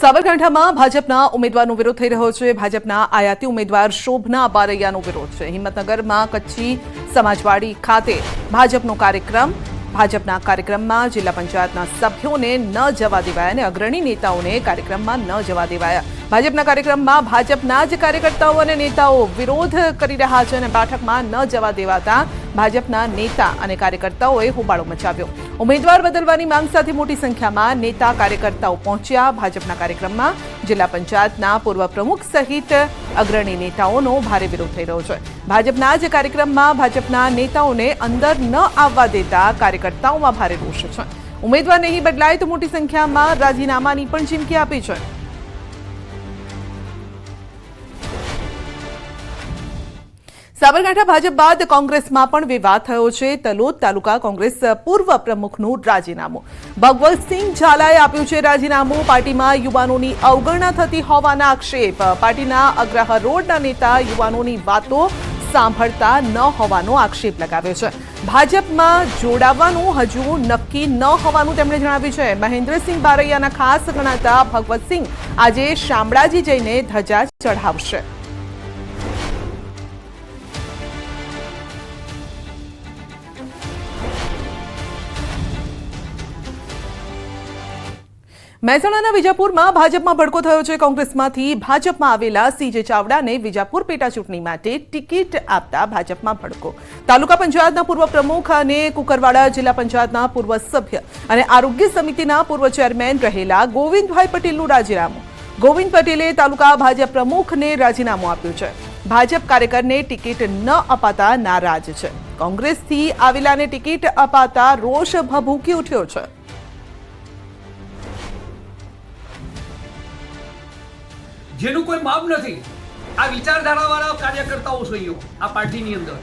સાબરકાંઠામાં ભાજપના ઉમેદવારનો વિરોધ થઈ રહ્યો છે। ભાજપના આયાતી ઉમેદવાર શોભના બારૈયાનો વિરોધ છે। હિંમતનગરમાં કચ્છી સમાજવાડી ખાતે ભાજપનો કાર્યક્રમ। ભાજપના કાર્યક્રમમાં જિલ્લા પંચાયતના સભ્યોને ન જવા દેવાયા અને અગ્રણી નેતાઓને કાર્યક્રમમાં ન જવા દેવાયા। ભાજપના કાર્યક્રમમાં ભાજપના જ કાર્યકર્તાઓ અને નેતાઓ વિરોધ કરી રહ્યા છે અને બેઠકમાં ન જવા દેવાતા ભાજપના નેતા અને કાર્યકર્તાઓએ હોબાળો મચાવ્યો। ઉમેદવાર બદલવાની માંગ સાથે મોટી સંખ્યામાં નેતા કાર્યકર્તાઓ પહોંચ્યા। ભાજપના કાર્યક્રમમાં જિલ્લા પંચાયતના પૂર્વ પ્રમુખ સહિત અગ્રણી નેતાઓનો ભારે વિરોધ થઈ રહ્યો છે। ભાજપના જ કાર્યક્રમમાં ભાજપના નેતાઓને અંદર ન આવવા દેતા કાર્યકર્તાઓમાં ભારે રોષ છે। ઉમેદવાર નહીં બદલાય તો મોટી સંખ્યામાં રાજીનામાની પણ ચીમકી આપી છે। સાબરકાંઠા ભાજપ બાદ કોંગ્રેસમાં પણ વિવાદ થયો છે। તલોદ તાલુકા કોંગ્રેસ પૂર્વ પ્રમુખનું રાજીનામું। ભગવતસિંહ ઝાલાએ આપ્યું છે રાજીનામું। પાર્ટીમાં યુવાનોની અવગણના થતી હોવાના આક્ષેપ। પાર્ટીના અગ્રહાર રોડના નેતા યુવાનોની વાતો સાંભળતા ન હોવાનો આક્ષેપ લગાવ્યો છે। ભાજપમાં જોડાવાનું હજુ નક્કી ન હોવાનું તેમણે જણાવ્યું છે। મહેન્દ્રસિંહ બારૈયાના ખાસ ગણાતા ભગવતસિંહ આજે શામળાજી જઈને ધજા ચઢાવશે। મહેસાણાના વિજાપુરમાં ભાજપમાં ભડકો થયો છે। કોંગ્રેસમાંથી ભાજપમાં આવેલા સીજે ચાવડાને વિજાપુર પેટા ચૂંટણી માટે ટિકિટ આપતા ભાજપમાં ભડકો। તાલુકા પંચાયતના પૂર્વ પ્રમુખ અને કુકરવાડા જિલ્લા પંચાયતના પૂર્વ સભ્ય અને આરોગ્ય સમિતિના પૂર્વ ચેરમેન રહેલા ગોવિંદભાઈ પટેલનું રાજીનામું। ગોવિંદ પટેલે તાલુકા ભાજપ પ્રમુખને રાજીનામું આપ્યું છે। ભાજપ કાર્યકરને ટિકિટ ન અપાતા નારાજ છે। કોંગ્રેસથી આવેલાને ટિકિટ અપાતા રોષ ભભૂકી ઉઠ્યો છે। જેનું કોઈ માપ નથી। આ વિચારધારાવાળા કાર્યકર્તાઓ છે આ પાર્ટીની અંદર।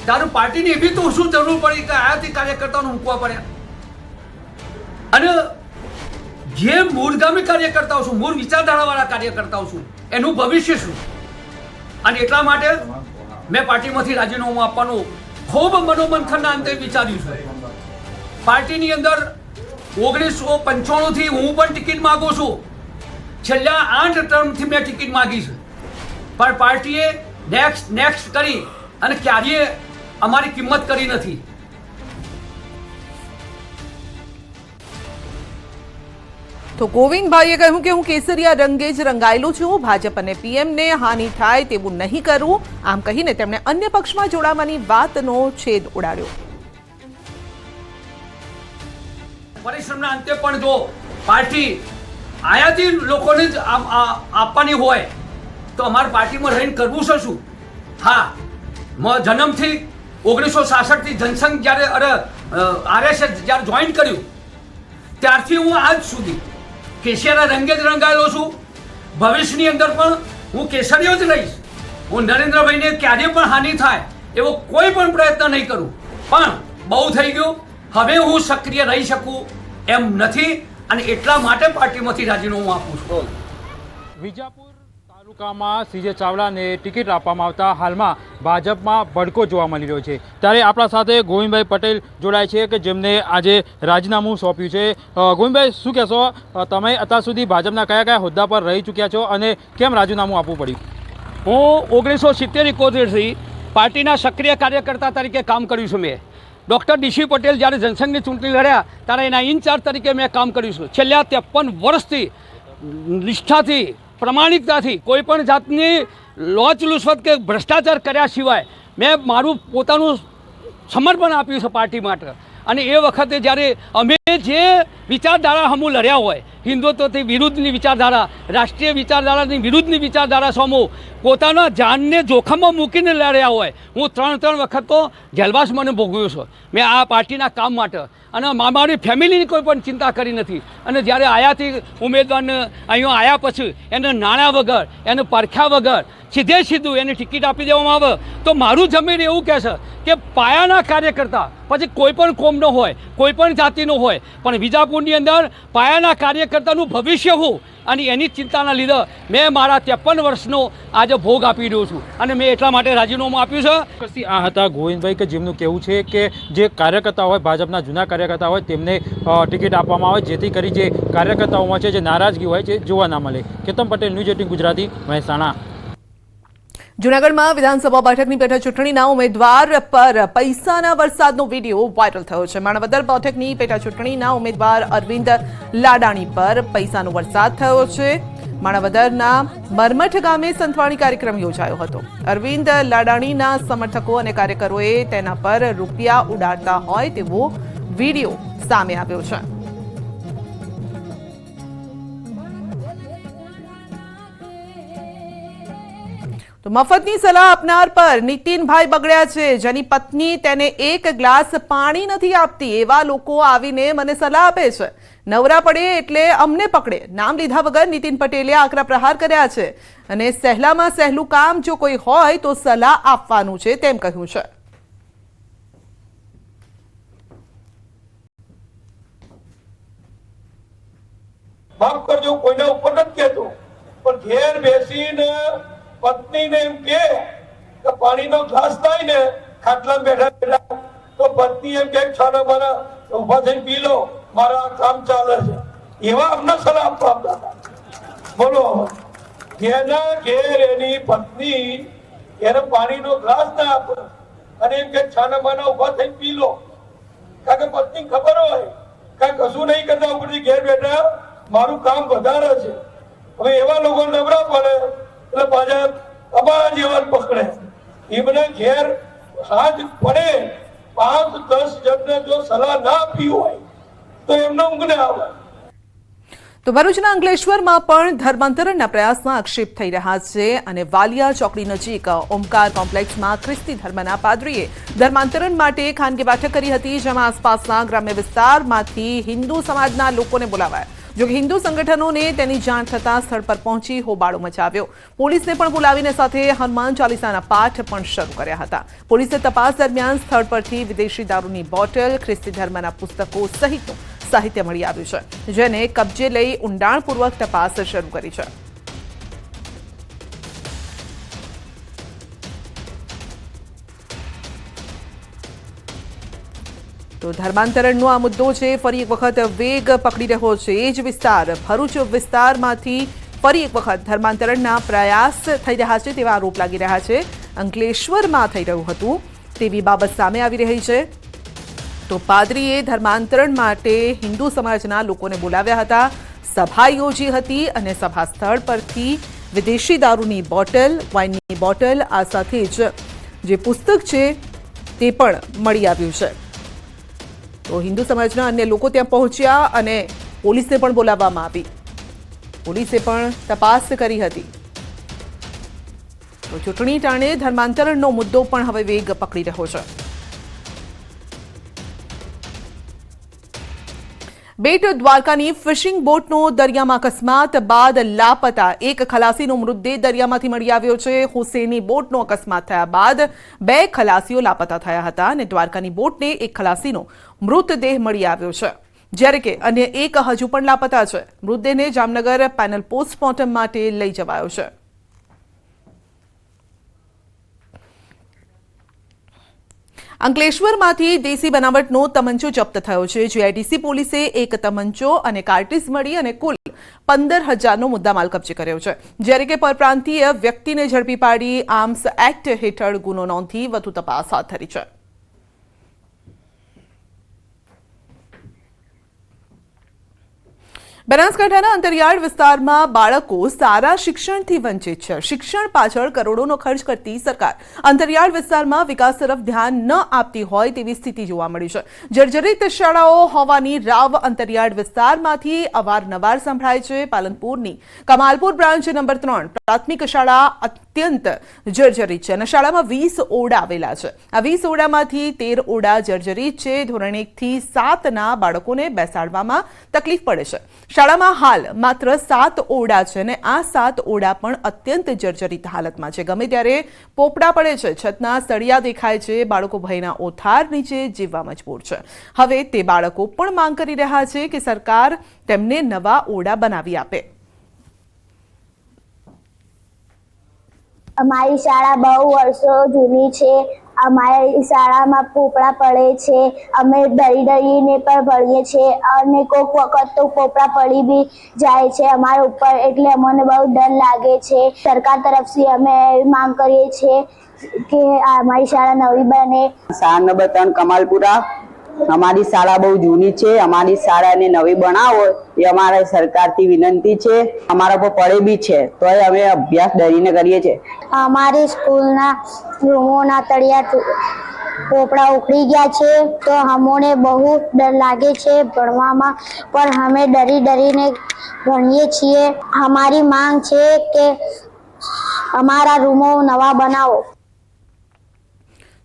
તારું પાર્ટીની એવી તો શું જરૂર પડી કે આયાથી કાર્યકર્તાઓને મૂકવા પડ્યા? અને જે મૂળગામી કાર્યકર્તાઓ છું, મૂળ વિચારધારાવાળા કાર્યકર્તાઓ છું, એનું ભવિષ્ય શું? અને એટલા માટે મેં પાર્ટીમાંથી રાજીનામું આપવાનું ખૂબ મનોમંથનના અંતે વિચાર્યું છે। પાર્ટીની અંદર 1995થી હું પણ ટિકિટ માગું છું। છેલ્લા 8 ટર્મથી મેં ટિકિટ માગી છે, પણ પાર્ટીએ નેક્સ્ટ કરી અને ક્યારેય અમારી કિંમત કરી નથી। તો ગોવિંદભાઈએ કહ્યું કે હું કેસરિયા રંગે જ રંગાયેલો છું। ભાજપ અને પીએમને હાનિ થાય તેવું નહીં કરું। આમ કહીને તેમણે અન્ય પક્ષમાં જોડાવાની વાતનો છેદ ઉડાડ્યો। પરિશ્રમના અંતે પણ જો પાર્ટી આયાથી લોકોને જ આપવાની હોય તો અમારી પાર્ટીમાં રહીને કરવું છે શું? હા, જન્મથી 1966થી જનસંઘ જ્યારે આરએસએસ જ્યારે જોઈન કર્યું ત્યારથી હું આજ સુધી કેસરિયા રંગે જ રંગાયેલો છું। ભવિષ્યની અંદર પણ હું કેસરીયો જ રહીશ। હું નરેન્દ્રભાઈને ક્યારેય પણ હાનિ થાય એવો કોઈ પણ પ્રયત્ન નહીં કરું। પણ બહુ થઈ ગયું, હવે હું સક્રિય રહી શકું એમ નથી અને એટલા માટે પાર્ટીમાંથી રાજીનામું આપું છું। વિજાપુર તાલુકામાં સીજે ચાવડાને ટિકિટ આપવામાં આવતા હાલમાં ભાજપમાં ભડકો જોવા મળી રહ્યો છે। ત્યારે આપણા સાથે ગોવિંદભાઈ પટેલ જોડાય છે કે જેમને આજે રાજીનામું સોંપ્યું છે। ગોવિંદભાઈ, શું કહેશો? તમે અત્યાર સુધી ભાજપના કયા કયા હોદ્દા પર રહી ચૂક્યા છો અને કેમ રાજીનામું આપવું પડ્યું? હું 1970-71થી પાર્ટીના સક્રિય કાર્યકર્તા તરીકે કામ કર્યું છું। મેં ડૉક્ટર ડીસી પટેલ જ્યારે જનસંઘની ચૂંટણી લડ્યા ત્યારે એના ઇન્ચાર્જ તરીકે મેં કામ કર્યું છું। છેલ્લા 53 વર્ષથી નિષ્ઠાથી, પ્રમાણિકતાથી, કોઈ પણ જાતની લોચલુસવત કે ભ્રષ્ટાચાર કર્યા સિવાય મેં મારું પોતાનું સમર્પણ આપ્યું છે પાર્ટી માટે। અને એ વખતે જ્યારે અમે જે વિચારધારા હમું લડ્યા હોય, હિન્દુત્વથી વિરુદ્ધની વિચારધારા, રાષ્ટ્રીય વિચારધારાની વિરુદ્ધની વિચારધારા સામું પોતાના જાનને જોખમમાં મૂકીને લડ્યા હોય, હું 3 વખત તો જેલવાસ મને ભોગવ્યો છું મેં આ પાર્ટીના કામ માટે। અને મારી ફેમિલીની કોઈ પણ ચિંતા કરી નથી। અને જ્યારે આયાથી ઉમેદવારને અહીંયા આવ્યા પછી એને નાણાં વગર, એને પરખ્યા વગર સીધું એને ટિકિટ આપી દેવામાં આવે તો મારું જમીન એવું કહે છે કે પાયાના કાર્યકર્તા પછી કોઈ પણ કોમનો હોય, કોઈ પણ જાતિનો હોય, પણ વિજાપુર વિજાપુરની અંદર પાયાના કાર્યકર્તાનું ભવિષ્ય હું અને એની ચિંતાના લીધે મેં મારા 53 વર્ષનો આજે ભોગ આપી રહ્યો છું અને મેં એટલા માટે રાજીનામું આપ્યું છે. પછી આ હતા ગોવિંદભાઈ કે જેમનું કહેવું છે કે જે કાર્યકર્તા હોય ભાજપના જૂના કાર્યકર્તા હોય તેમને ટિકિટ આપવામાં આવે જેથી કરી જે કાર્યકર્તાઓમાં છે જે નારાજગી હોય છે જોવા ના મળે. કેતન પટેલ, ન્યૂઝ 18 ગુજરાતી, મહેસાણા. જૂનાગઢમાં વિધાનસભા બેઠકની પેટા ચૂંટણીના ઉમેદવાર પર પૈસાના વરસાદનો વિડીયો વાયરલ થયો છે. માણાવદર બેઠકની પેટા ચૂંટણીના ઉમેદવાર અરવિંદ લાડાણી પર પૈસાનો વરસાદ થયો છે. માણાવદરના મરમઠ ગામે સંતવાણી કાર્યક્રમ યોજાયો હતો. અરવિંદ લાડાણીના સમર્થકો અને કાર્યકરોએ તેના પર રૂપિયા ઉડાડતા હોય તેવો વિડીયો સામે આવ્યો છે. તો મફતની સલાહ આપનાર પર નીતિનભાઈ બગડ્યા છે. જેની પત્ની તેને એક ગ્લાસ પાણી નથી આપતી એવા લોકો આવીને મને સલાહ આપે છે. નવરા પડે એટલે અમને પકડે. નામ લીધા વગર નીતિન પટેલે આકરા પ્રહાર કર્યા છે અને સહેલામાં સહેલું કામ જો કોઈ હોય તો સલાહ આપવાનું છે તેમ કહ્યું છે. માફ કરજો, કોઈના ઉપર નથી કહેતો, પણ ઘેર બેસીને પત્નીને એમ કે પાણીનો ગ્લાસ થાય ને ખાટલામાં બેઠા બેઠા તો પત્ની એમ કે છાના મારા ઉભા થઈને પી લો, મારા કામ ચાલે છે, એવા અમને સલાહ આપતા હતા. બોલો, જેના ઘેર એની પત્ની એને પાણીનો ગ્લાસ ના આપે અને એમ કે છાના માના ઉભા થઈને પી લો, કારણ કે પત્ની ખબર હોય કે કશું નહીં કરતા ઉપરથી ઘેર બેઠા મારું કામ વધારે છે. હવે એવા લોકો નબળા પડે એટલે પાછા અબાજ એવા પકડે. એમને ઘેર સાંજ પડે 5-10 જણને જો સલાહ ના આપી હોય તો એમને ઊંઘ ના આવે. તો ભરૂચના અંકલેશ્વરમાં પણ ધર્માંતરણના પ્રયાસમાં આક્ષેપ થઈ રહ્યા છે અને વાલિયા ચોકડી નજીક ઓમકાર કોમ્પ્લેક્સમાં ખ્રિસ્તી ધર્મના પાદરીએ ધર્માંતરણ માટે ખાનગી બેઠક કરી હતી, જેમાં આસપાસના ગ્રામ્ય વિસ્તારમાંથી હિન્દુ સમાજના લોકોને બોલાવાયા. જોકે હિન્દુ સંગઠનોને તેની જાણ થતાં સ્થળ પર પહોંચી હોબાળો મચાવ્યો. પોલીસને પણ બોલાવીને સાથે હનુમાન ચાલીસાના પાઠ પણ શરૂ કર્યા હતા. પોલીસે તપાસ દરમિયાન સ્થળ પરથી વિદેશી દારૂની બોટલ, ખ્રિસ્તી ધર્મના પુસ્તકો સહિતનું સાહિત્ય મળી આવ્યું છે, જેને કબજે લઈ ઊંડાણપૂર્વક તપાસ શરૂ કરી છે. તો ધર્માંતરણનો આ મુદ્દો છે ફરી એક વખત વેગ પકડી રહ્યો છે. એ જ વિસ્તાર ભરૂચ વિસ્તારમાંથી ફરી એક વખત ધર્માંતરણના પ્રયાસ થઈ રહ્યા છે તેવા આરોપ લાગી રહ્યા છે. અંકલેશ્વરમાં થઈ રહ્યું હતું તેવી બાબત સામે આવી રહી છે. તો પાદરીએ ધર્માંતરણ માટે હિન્દુ સમાજના લોકોને બોલાવ્યા હતા, સભા યોજી હતી અને સભા સ્થળ પરથી વિદેશી દારૂની બોટલ, વાઇનની બોટલ, આ સાથે જ જે પુસ્તક છે તે પણ મળી આવ્યું છે. તો હિન્દુ સમાજના અન્ય લોકો ત્યાં પહોંચ્યા અને પોલીસને પણ બોલાવવામાં આવી. પોલીસે પણ તપાસ કરી હતી. તો ચૂંટણી ટાણે ધર્માંતરણનો મુદ્દો પણ હવે વેગ પકડી રહ્યો છે. બેટ દ્વારકાની ફિશિંગ બોટનો દરિયામાં અકસ્માત બાદ લાપતા એક ખલાસીનો મૃતદેહ દરિયામાંથી મળી આવ્યો છે. હુસેની બોટનો અકસ્માત થયા બાદ 2 ખલાસીઓ લાપતા થયા હતા અને દ્વારકાની બોટને એક ખલાસીનો મૃતદેહ મળી આવ્યો છે, જ્યારે કે અન્ય એક હજુ પણ લાપતા છે. મૃતદેહને જામનગર પેનલ પોસ્ટમોર્ટમ માટે લઈ જવાયો છે. અંકલેશ્વરમાંથી દેશી બનાવટનો તમંચો જપ્ત થયો છે. જીઆઈડીસી પોલીસે એક તમંચો અને કાર્ટ્રિજ મળી અને કુલ 15,000નો મુદ્દામાલ કબજે કર્યો છે, જ્યારે કે પરપ્રાંતીય વ્યક્તિને ઝડપી પાડી આર્મ્સ એક્ટ હેઠળ ગુનો નોંધી વધુ તપાસ હાથ ધરી છે. બનાસકાંઠાના અંતરિયાળ વિસ્તારમાં બાળકો સારા શિક્ષણથી વંચિત છે. શિક્ષણ પાછળ કરોડોનો ખર્ચ કરતી સરકાર અંતરિયાળ વિસ્તારમાં વિકાસ તરફ ધ્યાન ન આપતી હોય તેવી સ્થિતિ જોવા મળી છે. જર્જરિત શાળાઓ હોવાની રાવ અંતરિયાળ વિસ્તારમાંથી અવારનવાર સંભળાય છે. પાલનપુરની કમાલપુર બ્રાન્ચ નંબર 3 પ્રાથમિક શાળા અત્યંત જર્જરિત છે અને શાળામાં 20 ઓરડા આવેલા છે. આ 20 ઓરડામાંથી 13 ઓરડા જર્જરિત છે. ધોરણ 1 થી 7ના બાળકોને બેસાડવામાં તકલીફ પડે છે. શાળામાં હાલ માત્ર 7 ઓરડા છે અને આ 7 ઓરડા પણ અત્યંત જર્જરિત હાલતમાં છે. ગમે ત્યારે પોપડા પડે છે, છતના સળિયા દેખાય છે, બાળકો ભયના ઓથાર નીચે જીવવા મજબૂર છે. હવે તે બાળકો પણ માંગ કરી રહ્યા છે કે સરકાર તેમને નવા ઓરડા બનાવી આપે. અમારી શાળા બહુ વર્ષો જૂની છે. અમારી શાળામાં પોપડા પડે છે. અમે ડરીને પણ ભણીએ છીએ અને કોઈક વખત તો પોપડા પડી બી જાય છે અમારા ઉપર, એટલે અમને બહુ ડર લાગે છે. સરકાર તરફથી અમે માંગ કરીએ છીએ કે અમારી શાળા નવી બને. શાળા નંબર 3 કમાલપુરા. અમારી શાળા બહુ જૂની છે. અમારી શાળાને નવી બનાવો એ અમારા સરકારથી વિનંતી છે. અમારા પર પડે બી છે તોય અમે અભ્યાસ ડરીને કરીએ છીએ. અમારી સ્કૂલના રૂમોના તળિયા પોપડા ઉખડી ગયા છે તો અમને બહુ ડર લાગે છે ભણવામાં, પણ અમે ડરીને ભણીએ છીએ. અમારી માંગ છે કે અમારા રૂમો નવા બનાવો.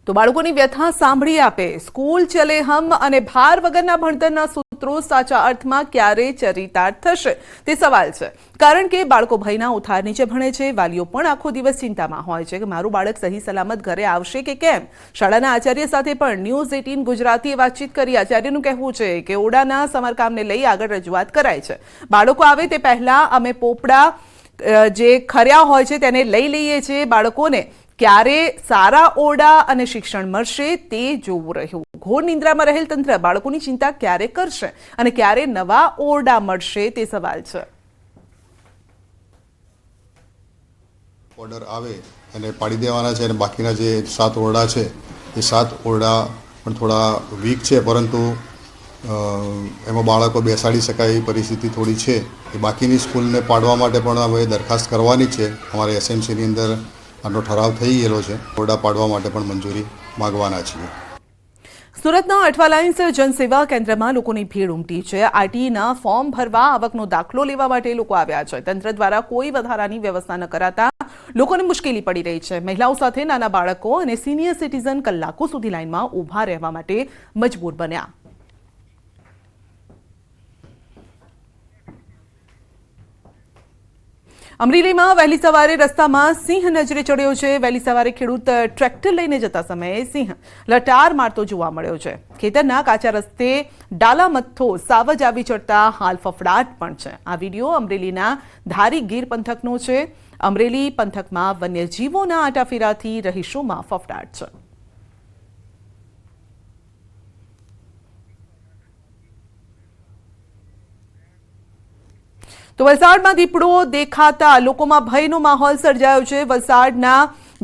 તો બાળકોની વ્યથા સાંભળી આપે. સ્કૂલ ચલે હમ અને ભાર વગરના ભણતરના સૂત્રો સાચા અર્થમાં ક્યારે ચરિતાર્થ થશે તે સવાલ છે. કારણ કે બાળકો ભયના ઉથાર નીચે ભણે છે. વાલીઓ પણ આખો દિવસ ચિંતામાં હોય છે કે મારું બાળક સહી સલામત ઘરે આવશે કે કેમ. શાળાના આચાર્ય સાથે પણ ન્યૂઝ 18 ગુજરાતીએ વાતચીત કરી. આચાર્યનું કહેવું છે કે ઓરડાના સમારકામને લઈ આગળ રજૂઆત કરાય છે. બાળકો આવે તે પહેલા અમે પોપડા જે ખર્યા હોય છે તેને લઈ લઈએ છીએ. બાળકોને ક્યારે સારા ઓરડા અને શિક્ષણ મળશે તે જોવું રહ્યું. ઘોર નિંદ્રામાં રહેલ તંત્ર બાળકોની ચિંતા ક્યારે કરશે અને ક્યારે નવા ઓરડા મળશે તે સવાલ છે. ઓર્ડર આવે અને પાડી દેવાના છે અને બાકીના જે 7 ઓરડા છે એ 7 ઓરડા પણ થોડા વીક છે, પરંતુ એમાં બાળકો બેસાડી શકાય એવી પરિસ્થિતિ થોડી છે. એ બાકીની સ્કૂલને પાડવા માટે પણ હવે દરખાસ્ત કરવાની છે. અમારે એસએમસીની અંદર આનો ઠરાવ થઈ ગયેલો છે. ઓરડા પાડવા માટે પણ મંજૂરી માંગવાના છીએ. સુરતના અઠવાલાઇન્સ જનસેવા કેન્દ્રમાં લોકોની ભીડ ઉમટી છે. આરટીઈના ફોર્મ ભરવા, આવકનો દાખલો લેવા માટે લોકો આવ્યા છે. તંત્ર દ્વારા કોઈ વધારાની વ્યવસ્થા ન કરાતા લોકોને મુશ્કેલી પડી રહી છે. મહિલાઓ સાથે નાના બાળકો અને સિનિયર સિટીઝન કલાકો સુધી લાઇનમાં ઊભા રહેવા માટે મજબૂર બન્યા. અમરેલીમાં વહેલી સવારે રસ્તામાં સિંહ નજરે ચડ્યો છે. વહેલી સવારે ખેડૂત ટ્રેક્ટર લઈને જતા સમયે સિંહ લટાર મારતો જોવા મળ્યો છે. ખેતરના કાચા રસ્તે ડાલા મથ્થો સાવજ આવી ચડતા હાલ ફફડાટ પણ છે. આ વિડીયો અમરેલીના ધારી ગીર પંથકનો છે. અમરેલી પંથકમાં વન્યજીવોના આટાફેરાથી રહીશોમાં ફફડાટ છે. તો વલસાડમાં દીપડો દેખાતા લોકોમાં ભયનો માહોલ સર્જાયો છે. વલસાડના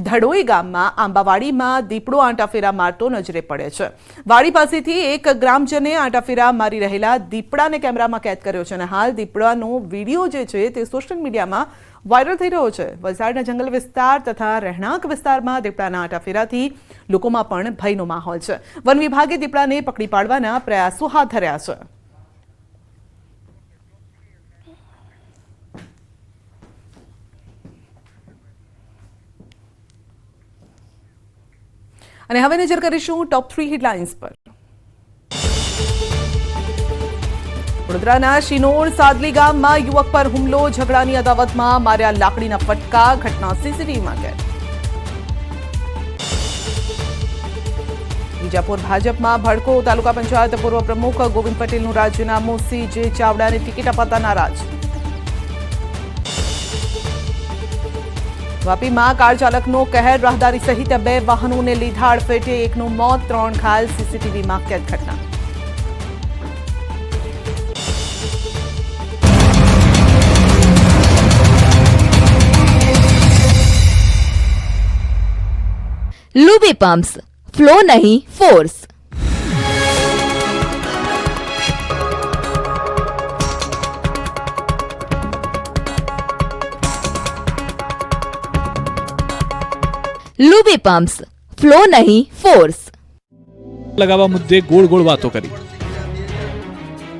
ધડોઈ ગામમાં આંબાવાડીમાં દીપડો આંટાફેરા મારતો નજરે પડે છે. વાડી પાસેથી એક ગ્રામજને આંટાફેરા મારી રહેલા દીપડાને કેમેરામાં કેદ કર્યો છે અને હાલ દીપડાનો વિડીયો જે છે તે સોશિયલ મીડિયામાં વાયરલ થઈ રહ્યો છે. વલસાડના જંગલ વિસ્તાર તથા રહેણાંક વિસ્તારમાં દીપડાના આંટાફેરાથી લોકોમાં પણ ભયનો માહોલ છે. વન વિભાગે દીપડાને પકડી પાડવાના પ્રયાસો હાથ ધર્યા છે. અને હવે નજર કરીશું ટોપ 3 હેડલાઇન્સ પર. વડોદરાના શિનોર સાદલી ગામમાં યુવક પર હુમલો, ઝઘડાની અદાવતમાં માર્યા લાકડીના ફટકા, ઘટના સીસીટીવીમાં કેદ. વિજાપુર ભાજપમાં ભડકો, તાલુકા પંચાયત પૂર્વ પ્રમુખ ગોવિંદ પટેલનું રાજીનામું, CJ ચાવડાને ટિકિટ અપાતા નારાજ. વાપીમાં કાર ચાલકનો કહેર, રાહદારી સહિત 2 વાહનોને લીધા અડફેટે, એકનું મોત, 3 ઘાયલ, સીસીટીવીમાં કેદ ઘટના. लूबी पम्प्स, फ्लो नहीं फोर्स. લૂબી પમ્પ્સ, ફ્લો નહીં ફોર્સ. લગાવવા મુદ્દે ગોળ ગોળ વાતો કરી.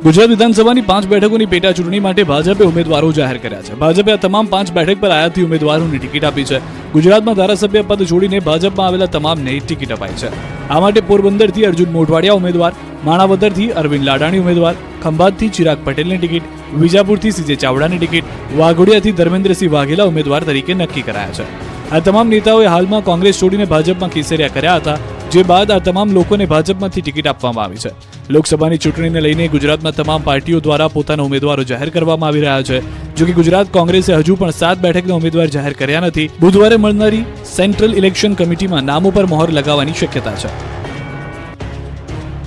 ગુજરાત વિધાનસભાની 5 બેઠકોની પેટા ચૂંટણી માટે ભાજપે ઉમેદવારો જાહેર કર્યા છે. ભાજપે આ તમામ 5 બેઠક પર આયાતી ઉમેદવારોને ટિકિટ આપી છે. ગુજરાતમાં ધારાસભ્ય પદ છોડીને ભાજપમાં આવેલા તમામને ટિકિટ અપાઈ છે. આ માટે પોરબંદરથી અર્જુન મોઢવાડિયા ઉમેદવાર, માણાવદરથી અરવિંદ લાડાણી ઉમેદવાર, ખંભાતથી ચિરાગ પટેલની ટિકિટ, વિજાપુરથી સીજે ચાવડાની ટિકિટ, વાઘોડિયાથી ધર્મેન્દ્રસિંહ વાઘેલા ઉમેદવાર તરીકે નક્કી કરાયા છે. આ તમામ નેતાઓએ હાલમાં કોંગ્રેસ છોડીને ભાજપમાં ખીસર્યા કર્યા હતા, જે બાદ આ તમામ લોકોને ભાજપમાંથી ટિકિટ આપવામાં આવી છે. લોકસભાની ચૂંટણીને લઈને ગુજરાતમાં તમામ પાર્ટીઓ દ્વારા પોતાના ઉમેદવારો જાહેર કરવામાં આવી રહ્યા છે. જો કે ગુજરાત કોંગ્રેસે હજુ પણ 7 બેઠકના ઉમેદવાર જાહેર કર્યા નથી. બુધવારે મળનારી સેન્ટ્રલ ઇલેક્શન કમિટીમાં નામો પર મહોર લગાવવાની શક્યતા છે.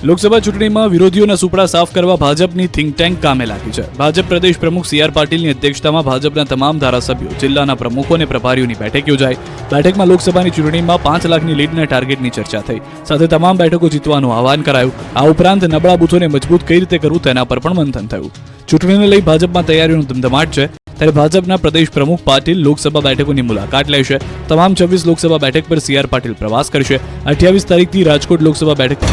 લોકસભા ચૂંટણીમાં વિરોધીઓના સુપડા સાફ કરવા ભાજપની થિંક ટેન્ક કામે લાગી છે. ભાજપ પ્રદેશ પ્રમુખ CR પાટીલની અધ્યક્ષતામાં ભાજપના તમામ ધારાસભ્યો, જિલ્લાના પ્રમુખો અને પ્રભારીઓની બેઠક યોજાઈ. બેઠકમાં લોકસભાની ચૂંટણીમાં 5 લાખની લીડના ટાર્ગેટની ચર્ચા થઈ. સાથે તમામ બેઠકો જીતવાનું આહવાન કરાયું. આ ઉપરાંત નબળા બૂથોને મજબૂત કઈ રીતે કરવું તેના પર પણ મંથન થયું. ચૂંટણીને લઈ ભાજપમાં તૈયારીઓનો ધમધમાટ છે. ત્યારે ભાજપના પ્રદેશ પ્રમુખ પાટીલ લોકસભા બેઠકોની મુલાકાત લેશે. તમામ 26 લોકસભા બેઠક પર CR પાટીલ પ્રવાસ કરશે. 28 તારીખથી રાજકોટ લોકસભા બેઠક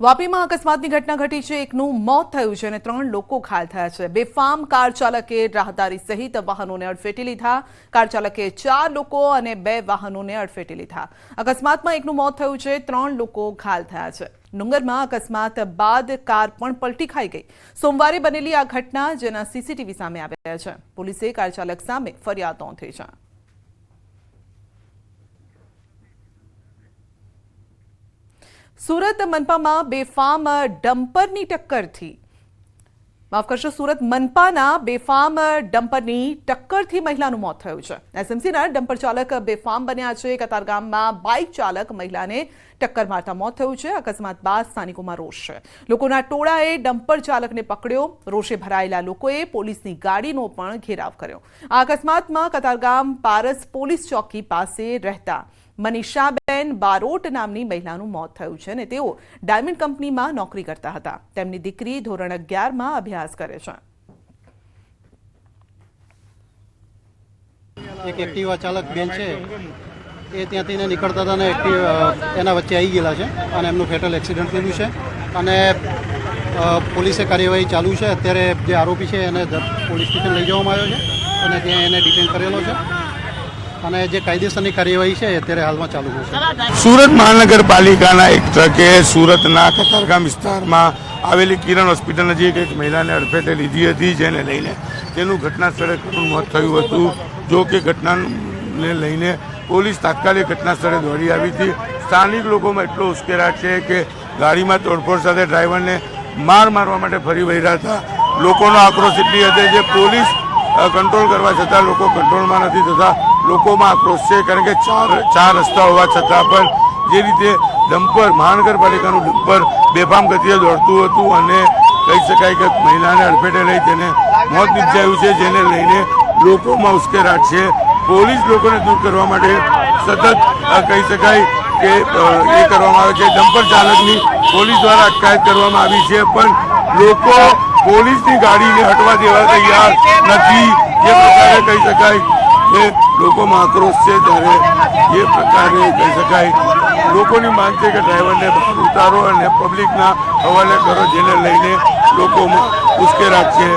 વાપીમાં અકસ્માતની ઘટના ઘટી છે. એકનું મોત થયું છે અને 3 લોકો ઘાયલ થયા છે. બેફામ કાર ચાલકે રાહદારી સહિત વાહનોને અડફેટે લીધા. કાર ચાલકે 4 લોકો અને 2 વાહનોને અડફેટે લીધા. અકસ્માતમાં એકનું મોત થયું છે, 3 લોકો ઘાયલ થયા છે. ડુંગરમાં અકસ્માત બાદ કાર પણ પલટી ખાઈ ગઈ. સોમવારે બનેલી આ ઘટના જેના CCTV સામે આવ્યા છે. પોલીસે કાર ચાલક સામે ફરિયાદ નોંધી છે. સુરત મનપામાં બેફામ ડમ્પરની ટક્કરથી સુરત મનપાના બેફામ ડમ્પરની ટક્કરથી મહિલાનું મોત થયું છે. SMCના ડમ્પર ચાલક બેફામ બન્યા છે. કતારગામમાં બાઇક ચાલક મહિલાને ટક્કર મારતા મોત થયું છે. અકસ્માત બાદ સ્થાનિકોમાં રોષ છે. લોકોના ટોળાએ ડમ્પર ચાલકને પકડ્યો. રોષે ભરાયેલા લોકોએ પોલીસની ગાડીનો પણ ઘેરાવ કર્યો. આ અકસ્માતમાં કતારગામ પારસ પોલીસ ચોકી પાસે રહેતા મનીષાબેન બારોટ નામની મહિલાનું મોત થયું છે અને તેઓ ડાયમંડ કંપનીમાં નોકરી કરતા હતા. તેમની દીકરી ધોરણ 11માં અભ્યાસ કરે છે. એક એક્ટિવા ચાલક બેન છે, એ ત્યાંથી નીકળતા હતા અને એના વચ્ચે આવી ગયેલા છે અને એમનું ફેટલ એક્સિડન્ટ થયેલું છે અને પોલીસે કાર્યવાહી ચાલુ છે. અત્યારે જે આરોપી છે એને પોલીસ સ્ટેશન લઈ જવામાં આવ્યો છે અને ત્યાં એને ડિટેન કરેલો છે અને જે કાયદેસરની કાર્યવાહી છે અત્યારે હાલમાં ચાલુ છે. સુરત મહાનગરપાલિકાના એક ટ્રકે સુરતના કતારગામ વિસ્તારમાં આવેલી કિરણ હોસ્પિટલ નજીક એક મહિલાને અડફેટે લીધી હતી, જેને લઈને તેનું ઘટના સ્થળે કરુણ મોત થયું હતું. જો કે ઘટનાને લઈને પોલીસ તાત્કાલિક ઘટના સ્થળે દોડી આવી હતી. સ્થાનિક લોકોમાં એટલો ઉશ્કેરાટ છે કે ગાડીમાં તોડફોડ સાથે ડ્રાઈવરને મારવા માટે ફરી વળ્યા હતા. લોકોનો આક્રોશ એટલી હતો જે પોલીસ કંટ્રોલ કરવા છતાં લોકો કંટ્રોલમાં નથી થતા. લોકોમાં આક્રોશ છે, કારણ કે ચાર રસ્તા હોવા છતાં પણ જે રીતે ડમ્પર મહાનગરપાલિકાનું ડમ્પર બેફામ ગતિએ દોડતું હતું અને કહી શકાય કે મહિલાને અડફેટે લઈ તેને મોત નિપજાયું છે, જેને લઈને લોકોમાં ઉશ્કેરાટ છે. પોલીસ લોકોને દૂર કરવા માટે સતત કહી શકાય કે એ કરવામાં આવે છે. ડમ્પર ચાલકની પોલીસ દ્વારા અટકાયત કરવામાં આવી છે, પણ લોકો પોલીસની ગાડીને હટવા દેવા તૈયાર નથી. જે પ્રકારે કહી શકાય કે લોકોમાં આક્રોશ છે, ત્યારે એ પ્રકારે કહી શકાય લોકોની માંગ છે કે ડ્રાઈવરને બહાર ઉતારો અને પબ્લિકના હવાલે કરો, જેને લઈને લોકોમાં ઉશ્કેરાટ છે.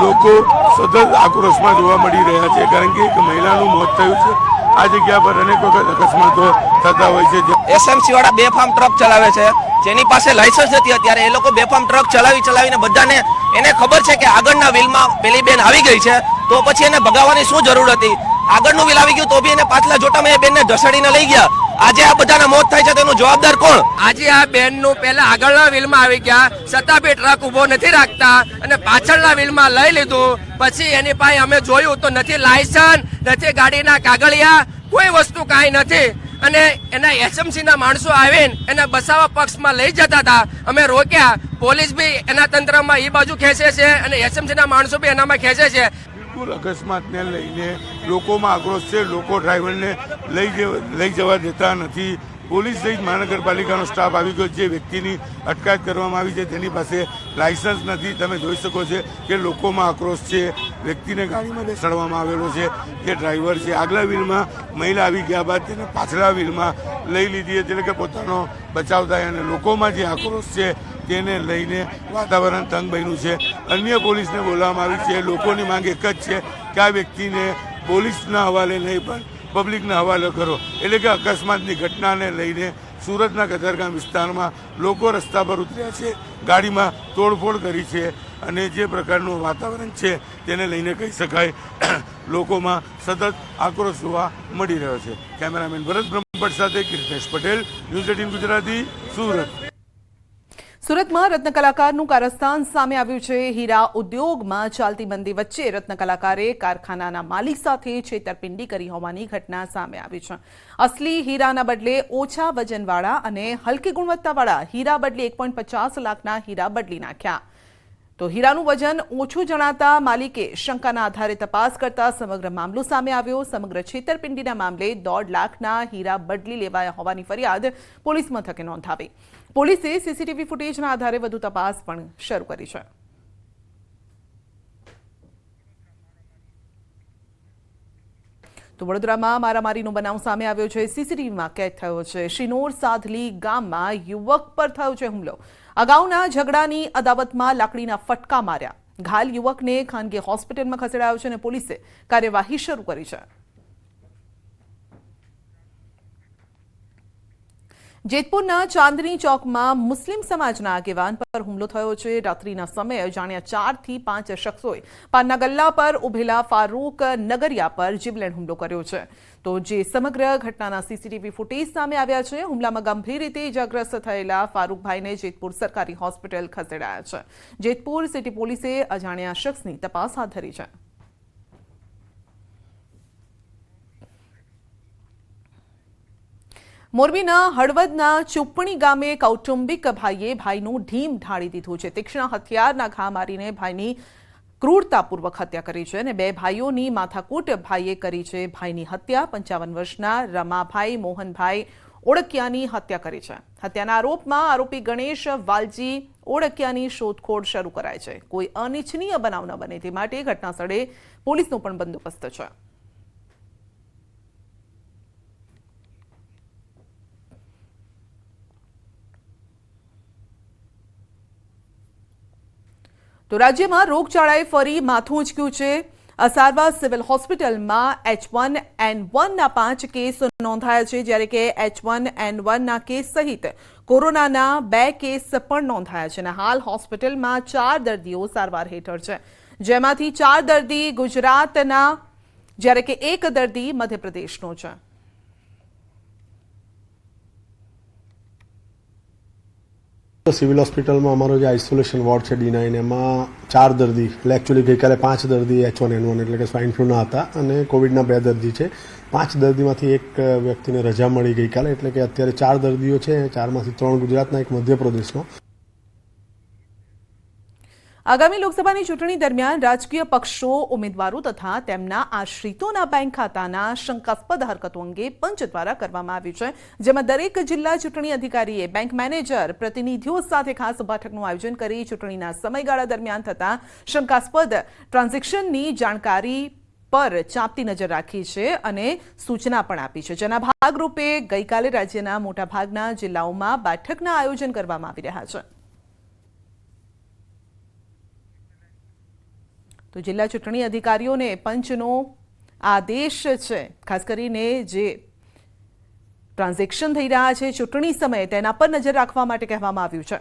લોકો સતત આક્રોશમાં જોવા મળી રહ્યા છે, કારણ કે એક મહિલાનું મોત થયું છે. આ જગ્યા પર અનેક વખત અકસ્માતો થતા હોય છે. SMC વાળા બેફામ ટ્રક ચલાવે છે, જેની પાસે લાયસન્સ નથી. અત્યારે એ લોકો બેફામ ટ્રક ચલાવીને બધાને એને ખબર છે કે આગળના વ્હીલમાં પેલી બેન આવી ગઈ છે, તો પછી એને ભગાવવાની શું જરૂર હતી? આગળનું વ્હીલ આવી ગયું તો બી એને પાછલા જોટામાં એ બેનને ઢસડીને લઈ ગયા. આજે આ બધાના મોત થાય છે, તેનું જવાબદાર કોણ? આજે આ બેનનું પહેલા આગળના વ્હીલમાં આવી ગયા, છતાં બી ટ્રક ઉભો નથી રાખતા અને પાછળના વ્હીલમાં લઈ લીધું. પછી એની પાસે અમે જોયું તો નથી લાયસન્સ, નથી ગાડીના કાગળિયા, કોઈ વસ્તુ કાંઈ નથી. અને એના SMCના માણસો આવીને એને બસાવા પક્ષમાં લઈ જતા હતા. અમે રોક્યા, પોલીસ બી એના તંત્રમાં એ બાજુ ખેંચે છે અને SMCના માણસો બી એનામાં ખેંચે છે. અકસ્માતને લઈને લોકોમાં આક્રોશ છે. લોકો ડ્રાઈવરને લઈ જવા દેતા નથી. પોલીસ સહિત મહાનગરપાલિકાનો સ્ટાફ આવી ગયો. જે વ્યક્તિની અટકાયત કરવામાં આવી છે તેની પાસે લાયસન્સ નથી. તમે જોઈ શકો છો કે લોકોમાં આક્રોશ છે. વ્યક્તિને ગાડીમાં બેસાડવામાં આવેલો છે. જે ડ્રાઈવર છે આગલા વ્હીલમાં, મહિલા આવી ગયા બાદ તેને પાછલા વ્હીલમાં લઈ લીધી હતી, એટલે કે પોતાનો બચાવ થાય. અને લોકોમાં જે આક્રોશ છે તેને લઈને વાતાવરણ તંગ બન્યું છે. અન્ય પોલીસને બોલાવવામાં આવી છે. લોકોની માંગ એક જ છે કે આ વ્યક્તિને પોલીસના હવાલે નહીં પણ પબ્લિકના હવાલે કરો. એટલે કે અકસ્માતની ઘટનાને લઈને સુરતના કતારગામ વિસ્તારમાં લોકો રસ્તા પર ઉતર્યા છે, ગાડીમાં તોડફોડ કરી છે. અને જે પ્રકારનું વાતાવરણ છે તેને લઈને કહી શકાય લોકોમાં સતત આક્રોશ જોવા મળી રહ્યો છે. કેમેરામેન ભરત બ્રહ્મભટ્ટ સાથે કીર્તેશ પટેલ, ન્યૂઝ 18 ગુજરાતી, સુરત. સુરતમાં રત્ન કલાકારનું કારસ્તાન સામે આવ્યું છે. હીરા ઉદ્યોગમાં ચાલતી મંદી વચ્ચે રત્ન કલાકારે કારખાનાના માલિક સાથે છેતરપિંડી કરી હોવાની ઘટના સામે આવી છે. અસલી હીરાના બદલે ઓછા વજનવાળા અને હલકી ગુણવત્તાવાળા હીરા બદલે 1.50 લાખના હીરા બદલી નાખ્યા. તો હીરાનું વજન ઓછું જણાતા માલિકે શંકાના આધારે તપાસ કરતા સમગ્ર મામલો સામે આવ્યો. સમગ્ર છેતરપિંડીના મામલે 1.5 લાખના હીરા બદલી લેવાયા હોવાની ફરિયાદ પોલીસ મથકે નોંધાવી. પોલીસે સીસીટીવી ફૂટેજના આધારે વધુ તપાસ પણ શરૂ કરી છે. તો વડોદરામાં મારામારીનો બનાવ સામે આવ્યો છે. સીસીટીવીમાં કેદ થયો છે. શિનોર સાધલી ગામમાં યુવક પર થયો છે હુમલો. અગાઉના ઝઘડાની અદાવતમાં લાકડીના ફટકા માર્યા. ઘાયલ યુવકને ખાનગી હોસ્પિટલમાં ખસેડાયો છે અને પોલીસે કાર્યવાહી શરૂ કરી છે. જેતપુરના ચાંદની ચોકમાં મુસ્લિમ સમાજના આગેવાન પર હુમલો થયો છે. રાત્રિના સમયે જાણ્યા 4 થી 5 શખ્સોએ પાનના ગલ્લા પર ઉભેલા ફારૂક નગરિયા પર જીવલેણ હુમલો કર્યો છે. તો જે સમગ્ર ઘટનાના સીસીટીવી ફૂટેજ સામે આવ્યા છે. હુમલામાં ગંભીર રીતે ઇજાગ્રસ્ત થયેલા ફારૂકભાઈને જેતપુર સરકારી હોસ્પિટલ ખસેડાયા છે. જેતપુર સિટી પોલીસે અજાણ્યા શખ્સની તપાસ હાથ ધરી છે. મોરબીના હળવદના ચુપ્પણી ગામે કૌટુંબિક ભાઈએ ભાઈનું ઢીમ ઢાળી દીધું છે. તીક્ષ્ણ હથિયારના ઘા મારીને ભાઈની ક્રૂરતાપૂર્વક હત્યા કરી છે અને 2 ભાઈઓની માથાકૂટ ભાઈએ કરી છે. ભાઈની હત્યા 55 વર્ષના રમાભાઈ મોહનભાઈ ઓળકિયાની હત્યા કરી છે. હત્યાના આરોપમાં આરોપી ગણેશ વાલજી ઓળકિયાની શોધખોળ શરૂ કરાઈ છે. કોઈ અનિચ્છનીય બનાવ ન બને તે માટે ઘટનાસ્થળે પોલીસનો પણ બંદોબસ્ત છે. તો રાજ્યમાં રોગચાળાએ ફરી માથું ઉંચક્યું છે. અસારવા સિવિલ હોસ્પિટલમાં H1N1ના 5 કેસ નોંધાયા છે, જ્યારે કે H1N1ના કેસ સહિત કોરોનાના 2 કેસ પણ નોંધાયા છે અને હાલ હોસ્પિટલમાં 4 દર્દીઓ સારવાર હેઠળ છે, જેમાંથી 4 દર્દી ગુજરાતના જ્યારે કે 1 દર્દી મધ્યપ્રદેશનો છે. સિવિલ હોસ્પિટલમાં અમારો જે આઇસોલેશન વોર્ડ છે D9 એમાં 4 દર્દી એટલે એકચ્યુઅલી ગઈકાલે 5 દર્દી H1N1 એટલે કે સ્વાઇન ફ્લૂના હતા અને કોવિડના 2 દર્દી છે. 5 દર્દીમાંથી 1 વ્યક્તિને રજા મળી ગઈકાલે, એટલે કે અત્યારે 4 દર્દીઓ છે. 4માંથી 3 ગુજરાતના, 1 મધ્યપ્રદેશનો. આગામી લોકસભાની ચૂંટણી દરમિયાન રાજકીય પક્ષો ઉમેદવારો તથા તેમના આશ્રિતોના બેંક ખાતાના શંકાસ્પદ હરકતો અંગે પંચ દ્વારા કરવામાં આવ્યું છે, જેમાં દરેક જિલ્લા ચૂંટણી અધિકારીએ બેંક મેનેજર પ્રતિનિધિઓ સાથે ખાસ બેઠકનું આયોજન કરી ચૂંટણીના સમયગાળા દરમિયાન થતા શંકાસ્પદ ટ્રાન્ઝેક્શનની જાણકારી પર ચાંપતી નજર રાખી છે અને સૂચના પણ આપી છે. જેના ભાગરૂપે ગઈકાલે રાજ્યના મોટાભાગના જિલ્લાઓમાં બેઠકના આયોજન કરવામાં આવી રહ્યા છે. તો જિલ્લા ચૂંટણી અધિકારીઓને પંચનો આદેશ છે, ખાસ કરીને જે ટ્રાન્ઝેક્શન થઈ રહ્યા છે ચૂંટણી સમયે તેના પર નજર રાખવા માટે કહેવામાં આવ્યું છે.